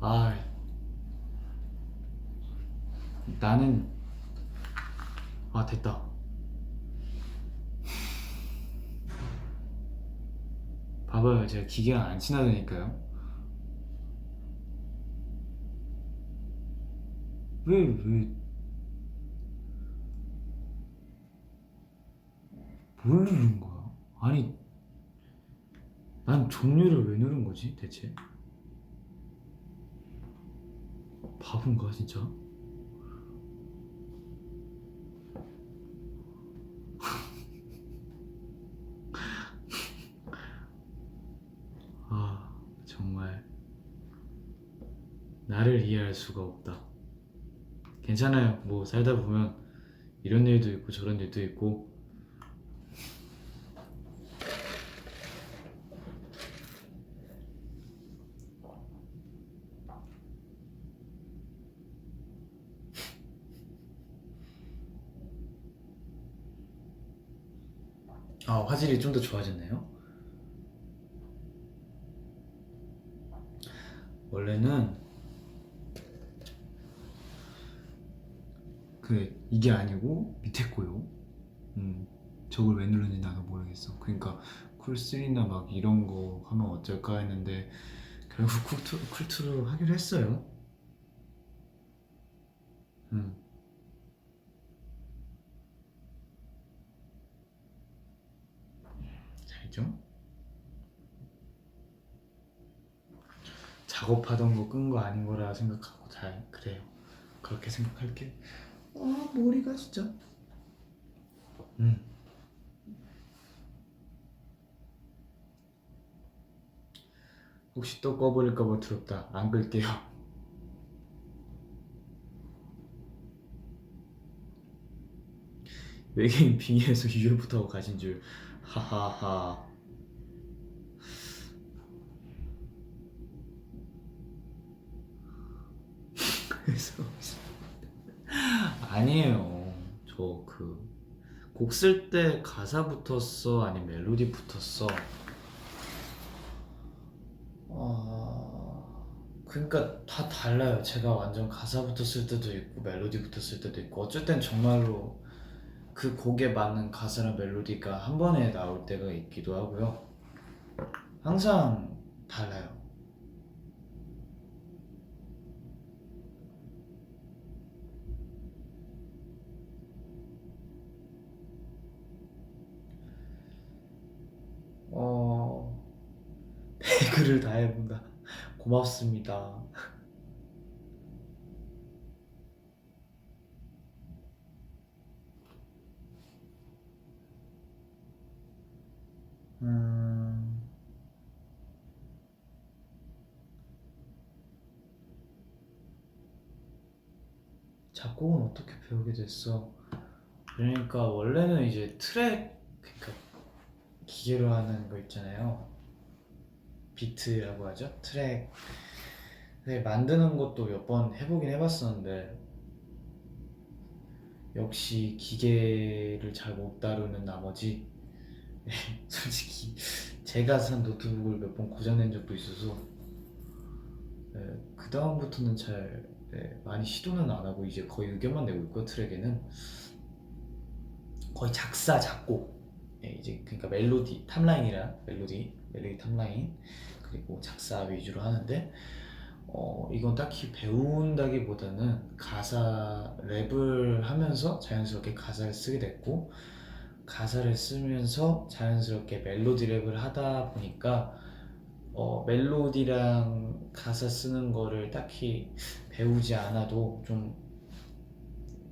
아, 나는 됐다. 봐봐요, 제가 기계랑 안 친하다니까요. 왜 뭘 누른 거야? 아니, 난 종료를 왜 누른 거지, 대체? 바본가, 진짜? 아, 정말 나를 이해할 수가 없다. 괜찮아요. 뭐 살다 보면 이런 일도 있고 저런 일도 있고. 화질이 좀 더 좋아졌네요. 원래는 이게 아니고 밑에 거요. 저걸 왜 누르는지 나도 모르겠어. 그러니까 쿨3나 막 이런 거 하면 어쩔까 했는데 결국 쿨2로 하기로 했어요. 음, 잘죠? 작업하던 거 끈 거 아닌 거라 생각하고 잘 그래요. 그렇게 생각할게. 머리가 진짜. 음, 혹시 또 꺼버릴까봐 두렵다. 안 끌게요. 외계인 빙의해서 UFO 타고 가신 줄. 하하하. 그래서 아니에요. 저 곡 쓸 때 가사 붙었어? 아니 멜로디 붙었어? 그러니까 다 달라요. 제가 완전 가사 붙었을 때도 있고 멜로디 붙었을 때도 있고 어쩔 땐 정말로 그 곡에 맞는 가사랑 멜로디가 한 번에 나올 때가 있기도 하고요. 항상 달라요. 어... 배그를 다 해본다. 고맙습니다. 음... 작곡은 어떻게 배우게 됐어? 그러니까 원래는 이제 그러니까 기계로 하는 거 있잖아요. 비트라고 하죠. 트랙 만드는 것도 몇 번 해보긴 해봤었는데 역시 기계를 잘 못 다루는 나머지 솔직히 제가 산 노트북을 몇 번 고장낸 적도 있어서 그 다음부터는 잘 많이 시도는 안 하고 이제 거의 의견만 내고 있고 트랙에는 거의 작사 작곡 이제 그러니까 멜로디 탑라인이라 멜로디 탑라인 그리고 작사 위주로 하는데 이건 딱히 배운다기보다는 가사 랩을 하면서 자연스럽게 가사를 쓰게 됐고 가사를 쓰면서 자연스럽게 멜로디 랩을 하다 보니까 멜로디랑 가사 쓰는 거를 딱히 배우지 않아도 좀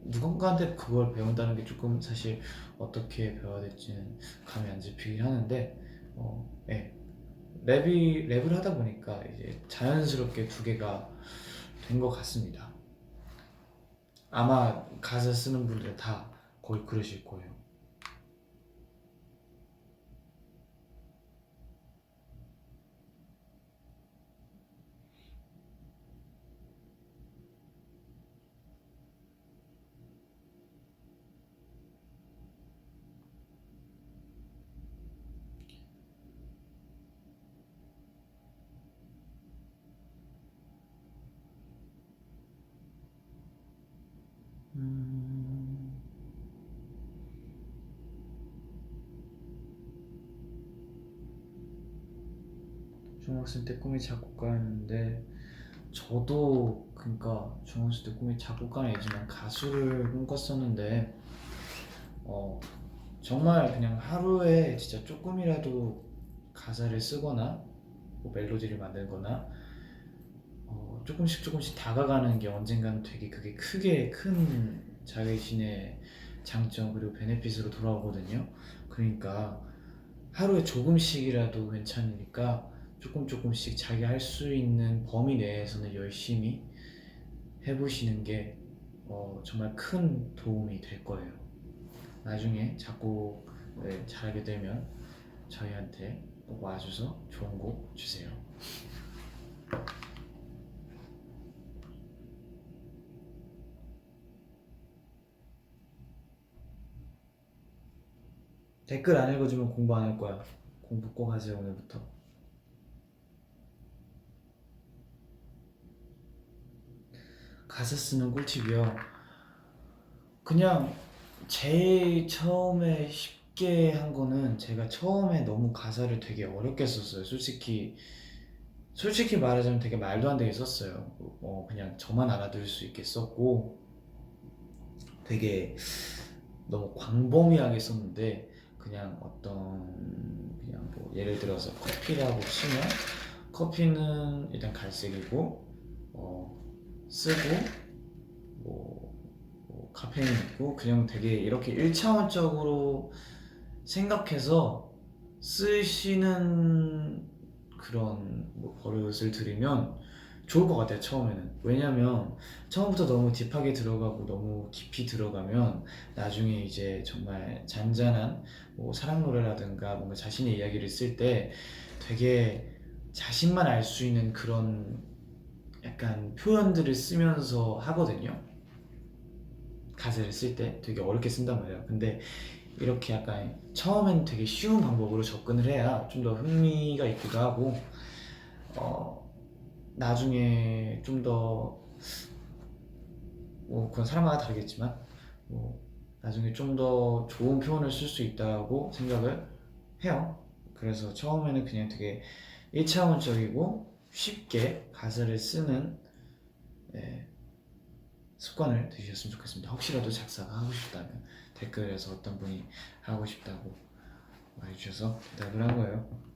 누군가한테 그걸 배운다는 게 조금 사실 어떻게 배워야 될지는 감이 안 잡히긴 하는데 네. 랩을 하다 보니까 이제 자연스럽게 두 개가 된 것 같습니다. 아마 가사 쓰는 분들 다 거의 그러실 거예요. 중학생 때 꿈이 작곡가였는데 저도 그러니까 중학생 때 꿈이 작곡가는 아니지만 가수를 꿈꿨었는데 정말 그냥 하루에 진짜 조금이라도 가사를 쓰거나 뭐 멜로디를 만들거나 조금씩 조금씩 다가가는 게 언젠가는 되게 그게 크게 큰 자기신의 장점 그리고 베네핏으로 돌아오거든요. 그러니까 하루에 조금씩이라도 괜찮으니까 조금씩 자기 할 수 있는 범위 내에서는 열심히 해보시는 게 정말 큰 도움이 될 거예요. 나중에 작곡을 잘하게 되면 저희한테 꼭 와줘서 좋은 곡 주세요. 댓글 안 읽어주면 공부 안 할 거야. 공부 꼭 하세요 오늘부터. 가사 쓰는 꿀팁이요. 그냥 제일 처음에 쉽게 한 거는 제가 처음에 너무 가사를 되게 어렵게 썼어요. 솔직히 말하자면 되게 말도 안 되게 썼어요. 그냥 저만 알아들을 수 있게 썼고 되게 너무 광범위하게 썼는데 그냥 그냥 뭐 예를 들어서 커피라고 치면 커피는 일단 갈색이고 쓰고 뭐 카페인 있고 그냥 되게 이렇게 1차원적으로 생각해서 쓰시는 그런 뭐 버릇을 들이면 좋을 것 같아요. 처음에는. 왜냐면 처음부터 너무 딥하게 들어가고 너무 깊이 들어가면 나중에 이제 정말 잔잔한 뭐 사랑 노래라든가 뭔가 자신의 이야기를 쓸 때 되게 자신만 알 수 있는 그런 약간 표현들을 쓰면서 하거든요. 가사를 쓸 때 되게 어렵게 쓴단 말이에요. 근데 이렇게 약간 처음엔 되게 쉬운 방법으로 접근을 해야 좀 더 흥미가 있기도 하고 나중에 좀 더 뭐 그건 사람마다 다르겠지만 뭐 나중에 좀 더 좋은 표현을 쓸 수 있다고 생각을 해요. 그래서 처음에는 그냥 되게 1차원적이고 쉽게 가사를 쓰는 습관을 들이셨으면 좋겠습니다. 혹시라도 작사가 하고 싶다면 댓글에서 어떤 분이 하고 싶다고 말해주셔서 대답을 한 거예요.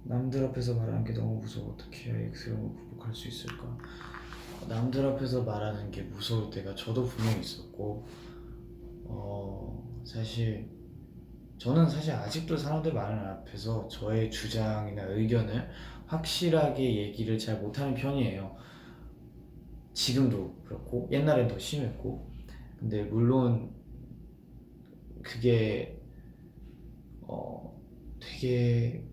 남들 앞에서 말하는 게 너무 무서워. 어떻게 해야 X형을 극복할 수 있을까? 남들 앞에서 말하는 게 무서울 때가 저도 분명히 있었고 저는 사실 아직도 사람들 많은 앞에서 저의 주장이나 의견을 확실하게 얘기를 잘 못하는 편이에요. 지금도 그렇고 옛날엔 더 심했고 근데 물론 그게 되게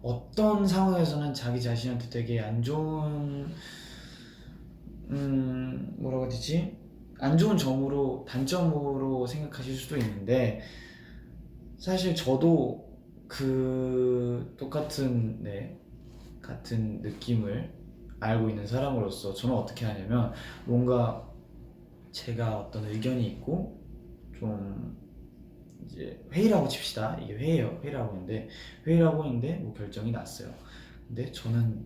어떤 상황에서는 자기 자신한테 되게 안 좋은 뭐라고 해야 되지? 안 좋은 단점으로 생각하실 수도 있는데 사실 저도 그 똑같은 같은 느낌을 알고 있는 사람으로서 저는 어떻게 하냐면 뭔가 제가 어떤 의견이 있고 좀 이제 회의라고 칩시다. 이게 회의라고 했는데 뭐 결정이 났어요. 근데 저는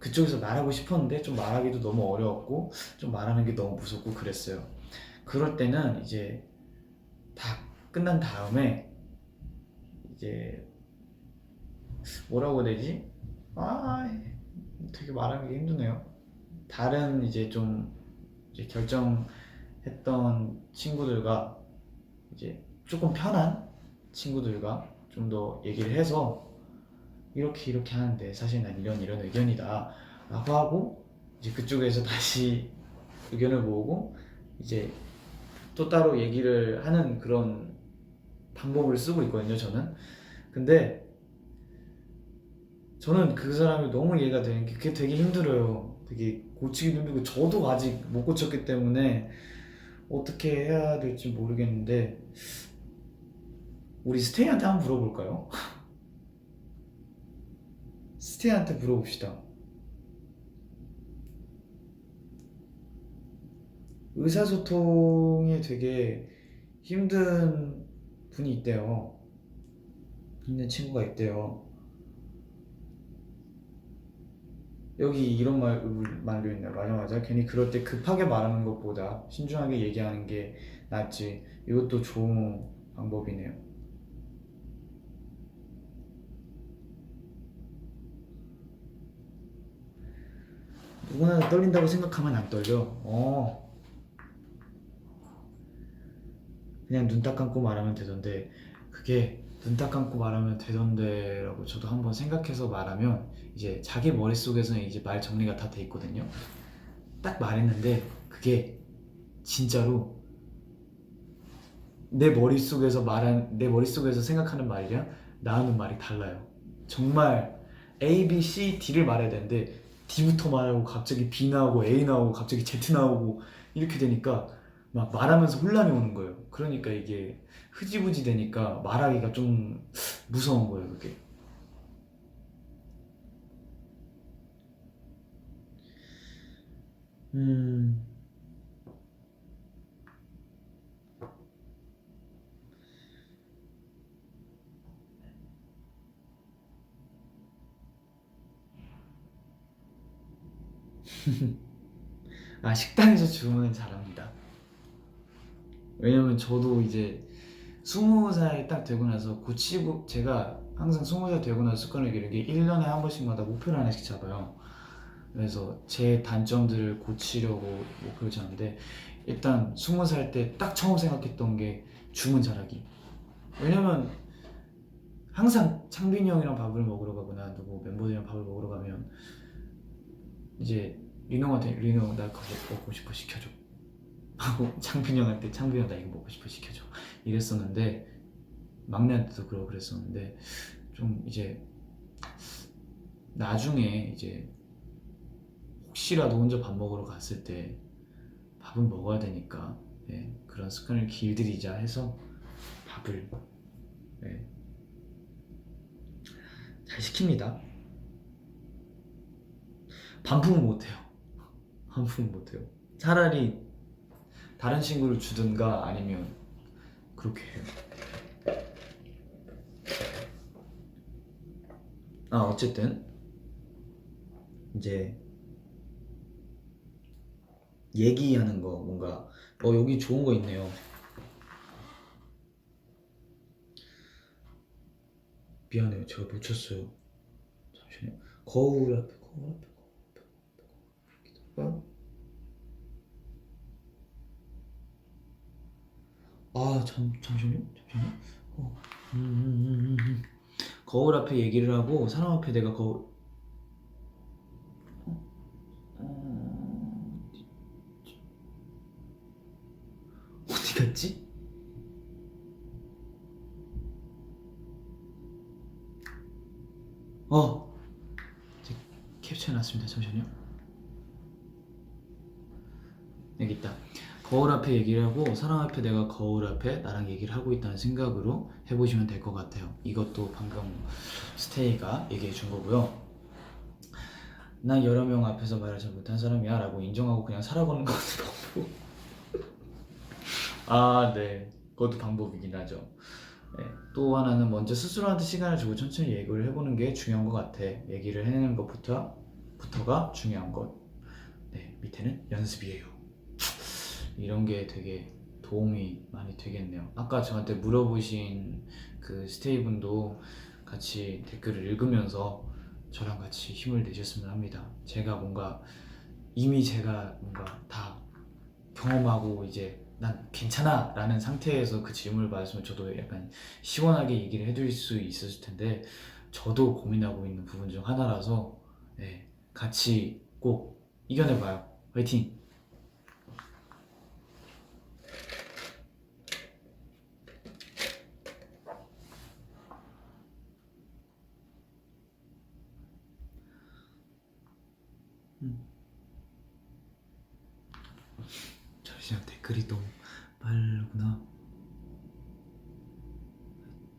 그쪽에서 말하고 싶었는데 좀 말하기도 너무 어려웠고 좀 말하는 게 너무 무섭고 그랬어요. 그럴 때는 이제 다 끝난 다음에 이제 뭐라고 해야 되지? 되게 말하기 힘드네요. 다른 이제 좀 이제 결정했던 친구들과 이제 조금 편한 친구들과 좀 더 얘기를 해서 이렇게 하는데 사실 난 이런 의견이다 라고 하고 이제 그쪽에서 다시 의견을 모으고 이제 또 따로 얘기를 하는 그런 방법을 쓰고 있거든요 저는. 근데 저는 그 사람이 너무 이해가 되는 게 그게 되게 힘들어요. 되게 고치기도 힘들고 저도 아직 못 고쳤기 때문에 어떻게 해야 될지 모르겠는데 우리 스테이한테 한번 물어볼까요? 스테이한테 물어봅시다. 의사소통이 되게 힘든 분이 있대요. 힘든 친구가 있대요. 여기 이런 말도 있네요. 맞아, 맞아. 괜히 그럴 때 급하게 말하는 것보다 신중하게 얘기하는 게 낫지. 이것도 좋은 방법이네요. 누구나 떨린다고 생각하면 안 떨려. 그냥 눈 딱 감고 말하면 되던데, 그게 눈 딱 감고 말하면 되던데라고 저도 한번 생각해서 말하면 이제 자기 머릿속에서는 이제 말 정리가 다 돼 있거든요. 딱 말했는데 그게 진짜로 내 머릿속에서 생각하는 말이랑 나오는 말이 달라요. 정말 A, B, C, D를 말해야 되는데 D부터 말하고 갑자기 B 나오고 A 나오고 갑자기 Z 나오고 이렇게 되니까 막 말하면서 혼란이 오는 거예요. 그러니까 이게 흐지부지 되니까 말하기가 좀 무서운 거예요, 그게. 음, 식당에서 주문은 잘합니다. 왜냐면 저도 이제 20살 딱 되고 나서 고치고, 제가 항상 20살 되고 나서 습관을 기르는 게 1년에 한 번씩마다 목표를 하나씩 잡아요. 그래서 제 단점들을 고치려고 목표를 잡는데, 일단 20살 때 딱 처음 생각했던 게 주문 잘하기. 왜냐면 항상 창빈이 형이랑 밥을 먹으러 가거나 누구 멤버들이랑 밥을 먹으러 가면 이제 리노한테 리노 나 그거 먹고 싶어 시켜줘 하고 창빈이 형한테 창빈이 형 나 이거 먹고 싶어 시켜줘 이랬었는데, 막내한테도 그러고 그랬었는데, 좀 이제 나중에 이제 혹시라도 혼자 밥 먹으러 갔을 때 밥은 먹어야 되니까, 그런 습관을 길들이자 해서 밥을, 예, 잘 시킵니다. 반품은 못해요. 반품은 못해요. 차라리 다른 친구를 주든가 아니면 그렇게 해요. 어쨌든 이제 얘기하는 거, 뭔가 여기 좋은 거 있네요. 미안해요, 제가 놓쳤어요. 잠시만요. 거울 앞에 기다려봐. 잠시만요. 어, 음, 음, 음, 음. 거울 앞에 얘기를 하고 사람 앞에 내가 거울, 어디 갔지? 캡처해놨습니다. 잠시만요. 여기 있다. 거울 앞에 얘기를 하고 사람 앞에 내가 거울 앞에 나랑 얘기를 하고 있다는 생각으로 해보시면 될 것 같아요. 이것도 방금 스테이가 얘기해 준 거고요. 난 여러 명 앞에서 말을 잘 못한 사람이야 라고 인정하고 그냥 살아가는 것도 방법. 네. 그것도 방법이긴 하죠. 네. 또 하나는 먼저 스스로한테 시간을 주고 천천히 얘기를 해보는 게 중요한 것 같아. 얘기를 해내는 것부터가 중요한 것. 네, 밑에는 연습이에요. 이런 게 되게 도움이 많이 되겠네요. 아까 저한테 물어보신 그 스테이분도 같이 댓글을 읽으면서 저랑 같이 힘을 내셨으면 합니다. 이미 제가 뭔가 다 경험하고 이제 난 괜찮아 라는 상태에서 그 질문을 받았으면 저도 약간 시원하게 얘기를 해드릴 수 있었을 텐데, 저도 고민하고 있는 부분 중 하나라서 같이 꼭 이겨내봐요. 화이팅! 잠시만, 댓글이 너무 빠르구나.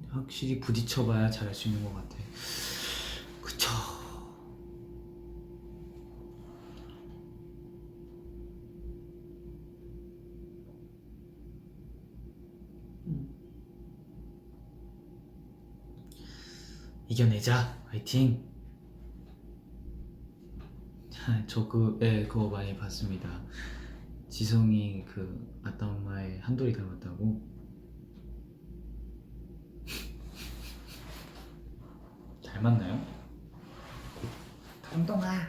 확실히 부딪혀봐야 잘할 수 있는 것 같아. 그쵸. 이겨내자. 화이팅. 그거 많이 봤습니다. 지성이 그 아따 엄마의 한돌이 닮았다고. 닮았나요? 감동아.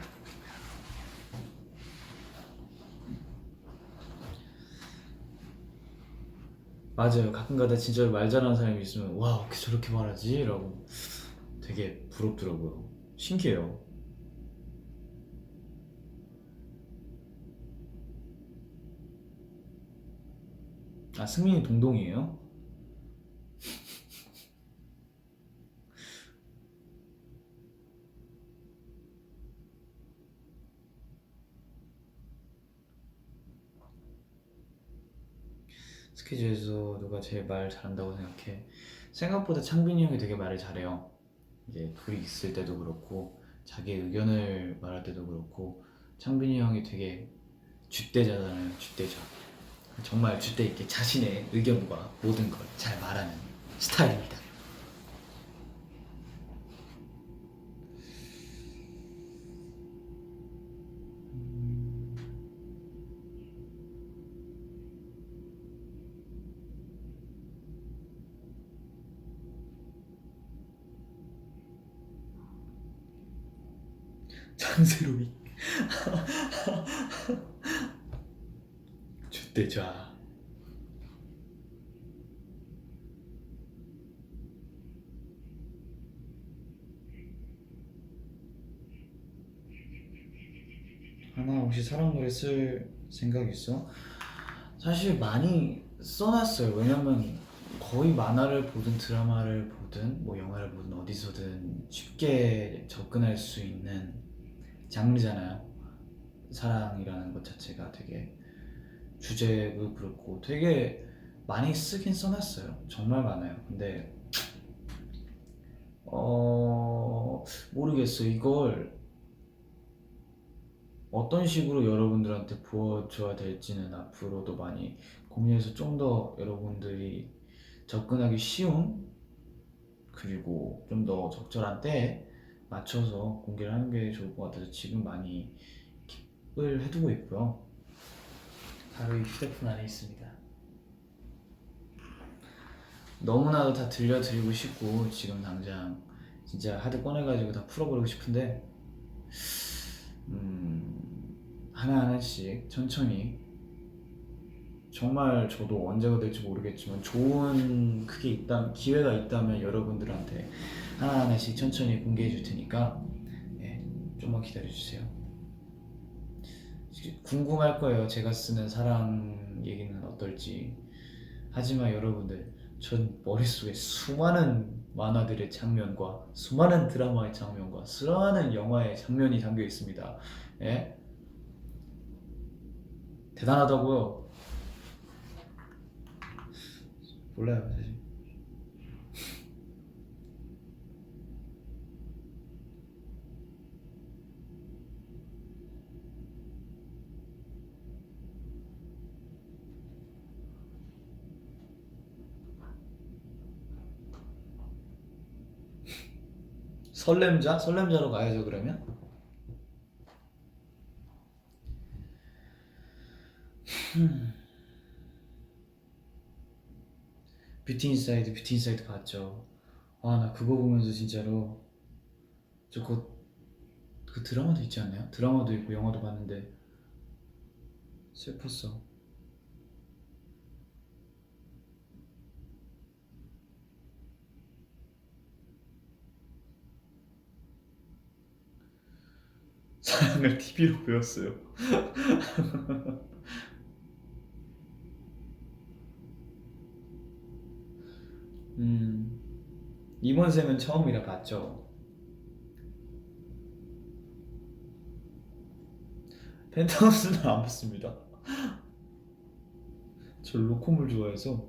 맞아요. 가끔가다 진짜 말 잘하는 사람이 있으면 와 어떻게 저렇게 말하지? 라고 되게 부럽더라고요. 신기해요. 아 승민이 동동이에요? 스케줄에서 누가 제일 말 잘한다고 생각해? 생각보다 창빈이 형이 되게 말을 잘해요. 이제 둘이 있을 때도 그렇고 자기 의견을 말할 때도 그렇고 창빈이 형이 되게 줏대자잖아요. 줏대자. 정말 줏대 있게 자신의 의견과 모든 걸 잘 말하는 스타일입니다. 장세로이 줏대자. 하나 혹시 사랑 노래 쓸 생각 있어? 사실 많이 써놨어요. 왜냐면 거의 만화를 보든 드라마를 보든 뭐 영화를 보든 어디서든 쉽게 접근할 수 있는 장르잖아요. 사랑이라는 것 자체가 되게 주제도 그렇고 되게 많이 쓰긴 써놨어요. 정말 많아요. 근데 모르겠어. 이걸 어떤 식으로 여러분들한테 보여줘야 될지는 앞으로도 많이 고민해서 좀 더 여러분들이 접근하기 쉬운 그리고 좀 더 적절한 때에 맞춰서 공개를 하는 게 좋을 것 같아서 지금 많이 킵을 해두고 있고요. 바로 이 휴대폰 안에 있습니다. 너무나도 다 들려드리고 싶고 지금 당장 진짜 하드 꺼내가지고 다 풀어버리고 싶은데 하나하나씩 천천히 정말 저도 언제가 될지 모르겠지만 좋은 기회가 있다면 여러분들한테 하나하나씩 천천히 공개해 줄 테니까 좀만 기다려 주세요. 궁금할 거예요. 제가 쓰는 사랑 얘기는 어떨지. 하지만 여러분들 전 머릿속에 수많은 만화들의 장면과 수많은 드라마의 장면과 수많은 영화의 장면이 담겨 있습니다. 예? 대단하다고요. 몰라요 사실. 설렘자? 설렘자로 가야죠 그러면? 뷰티 인사이드 봤죠. 아 나 그거 보면서 진짜로 그 드라마도 있지 않나요? 드라마도 있고 영화도 봤는데 슬펐어. 사랑을 TV로 배웠어요. 음, 이번 생은 처음이라 봤죠. 펜트하우스는 안 봤습니다. 저 로코물 좋아해서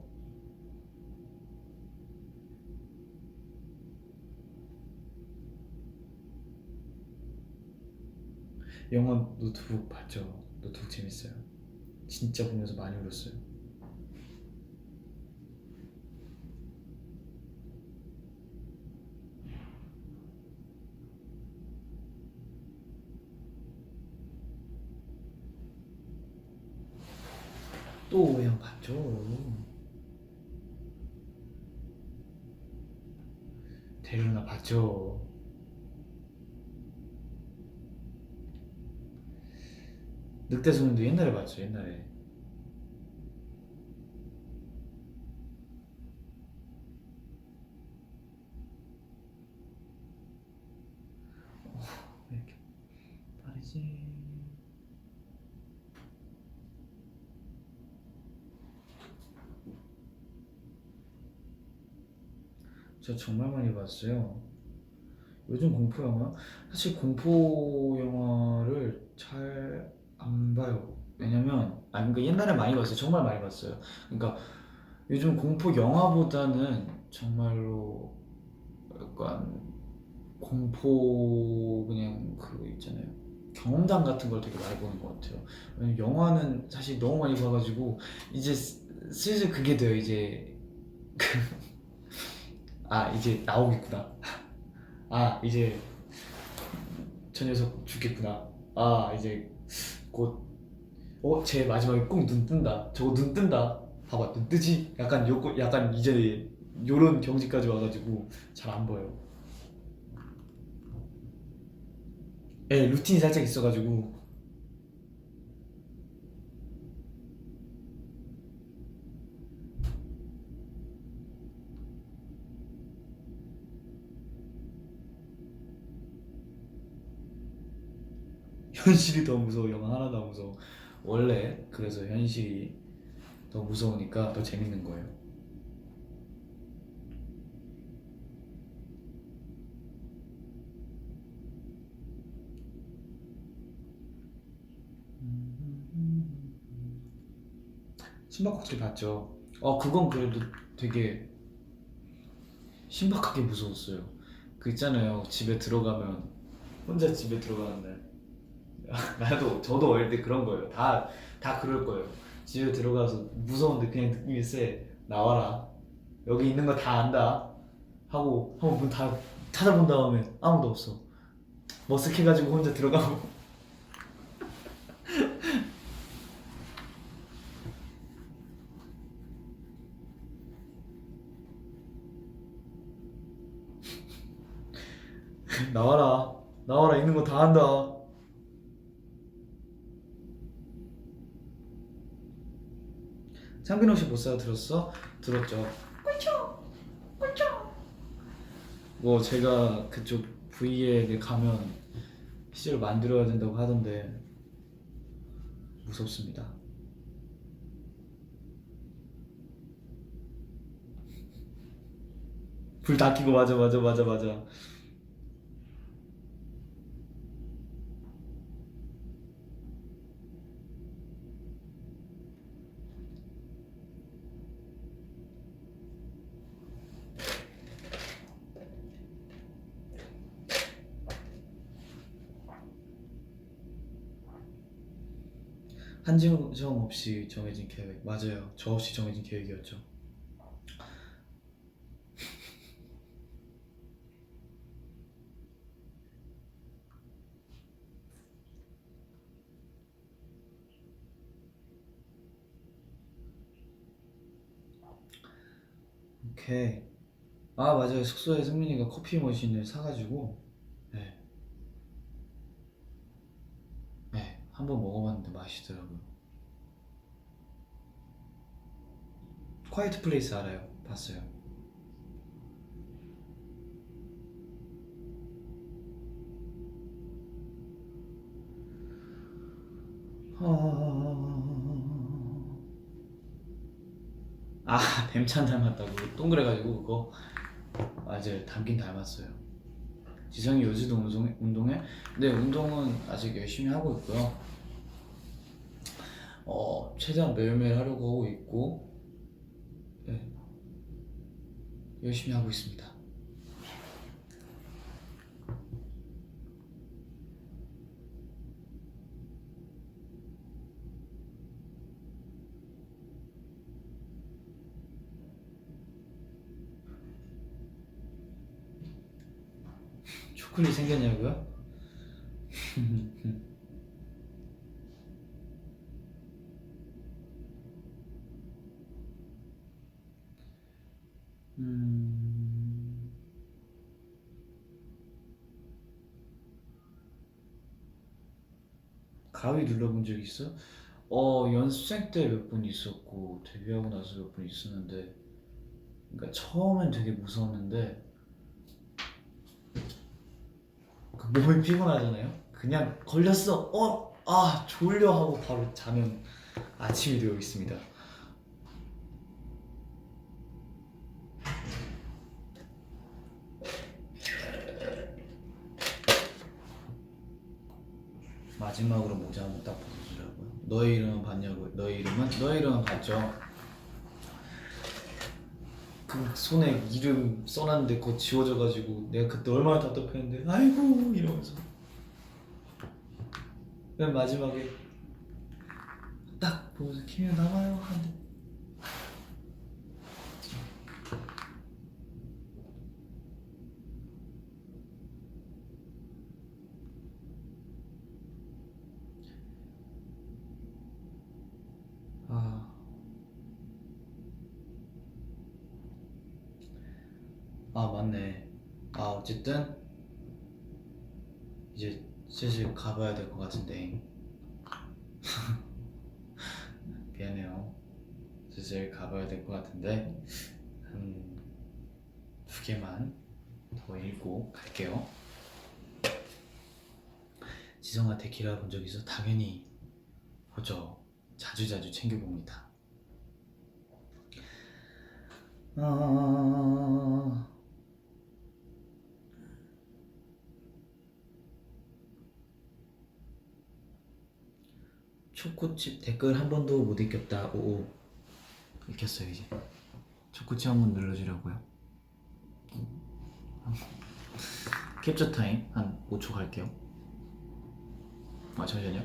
영화 노트북 봤죠. 노트북 재밌어요. 진짜 보면서 많이 울었어요. 또 오해영 봤죠. 대륙나 봤죠. 늑대소년도 옛날에 봤죠. 옛날에. 왜 이렇게 빠르지? 저 정말 많이 봤어요. 요즘 공포 영화? 사실 공포 영화를 잘 안 봐요. 왜냐면 그러니까 옛날에 많이 봤어요. 정말 많이 봤어요. 그러니까 요즘 공포 영화보다는 정말로 약간 공포 그냥 그 있잖아요. 경험담 같은 걸 되게 많이 보는 것 같아요. 왜냐면 영화는 사실 너무 많이 봐가지고 이제 슬슬 그게 돼요. 이제 이제 나오겠구나. 이제 저 녀석 죽겠구나. 이제 곧 제 마지막에 꼭 눈 뜬다. 저거 눈 뜬다. 봐봐 눈 뜨지? 약간 이제 요런 경지까지 와가지고 잘 안 보여요. 예, 루틴이 살짝 있어가지고 현실이 더 무서워. 영화 하나도 안 무서워. 원래 그래서 현실이 더 무서우니까 더 재밌는 거예요. 신박하게 봤죠. 그건 그래도 되게 신박하게 무서웠어요. 그 있잖아요. 집에 들어가면 혼자 집에 들어가는 날. 저도 어릴 때 그런 거예요. 다 그럴 거예요. 집에 들어가서 무서운데 그냥 느낌이 세. 나와라. 여기 있는 거 다 안다. 하고 한번 문 다 찾아본 다음에 아무도 없어. 머쓱해가지고 혼자 들어가고. 나와라. 나와라. 있는 거 다 안다. 상빈 혹시 보사 들었어? 들었죠. 꿀총! 꿀총! 뭐 제가 그쪽 V에 가면 실제로 만들어야 된다고 하던데 무섭습니다. 불 다 켜고 맞아. 한지영 없이 정해진 계획. 맞아요. 저 없이 정해진 계획이었죠. 오케이. 맞아요. 숙소에 승민이가 커피 머신을 사가지고 네, 네, 한번 먹어봤는데 맛있더라고요. 콰이트 플레이스 알아요? 봤어요. 뱀찬 닮았다고 동그래가지고 그거 맞아요. 닮긴 닮았어요. 지성이 요즘도 운동해? 네, 운동은 아직 열심히 하고 있고요. 최대한 매일매일 하려고 하고 있고 네, 열심히 하고 있습니다. 초콜릿 생겼냐고요? 음, 가위 눌러본 적 있어? 연습생 때 몇 번 있었고 데뷔하고 나서 몇 번 있었는데, 그러니까 처음엔 되게 무서웠는데 그 몸이 피곤하잖아요. 그냥 걸렸어. 졸려 하고 바로 자면 아침이 되어 있습니다. 마지막으로 모자 한번 딱 벗어주라고요. 너의 이름은 봤냐고요? 너의 이름은 봤죠? 그 손에 이름 써놨는데 그거 지워져가지고 내가 그때 얼마나 답답했는데, 아이고 이러면서 맨 마지막에 딱 보면서 김이 나와요 하는데, 아, 맞네. 어쨌든 이제 슬슬 가봐야 될 것 같은데 미안해요. 슬슬 가봐야 될 것 같은데 한 두 개만 더 읽고 갈게요. 지성아 데키라 본 적 있어? 당연히 보죠. 자주자주 챙겨봅니다. 초코칩 댓글 한 번도 못 읽겠다. 오, 읽혔어요 이제. 초코칩 한 번 눌러주려고요. 캡처 타임 한 5초 갈게요. 잠시만요.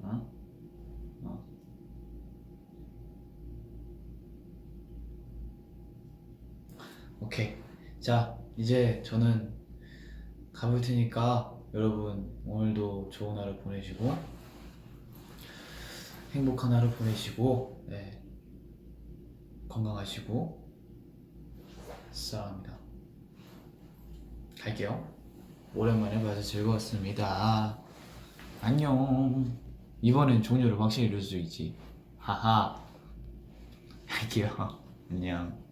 어? 어? 오케이. 자, 이제 저는 가볼 테니까 여러분 오늘도 좋은 하루 보내시고 행복한 하루 보내시고, 네, 건강하시고 사랑합니다. 갈게요. 오랜만에 봐서 즐거웠습니다. 안녕. 이번엔 종료를 확실히 이룰 수 있지. 하하. 갈게요. 안녕.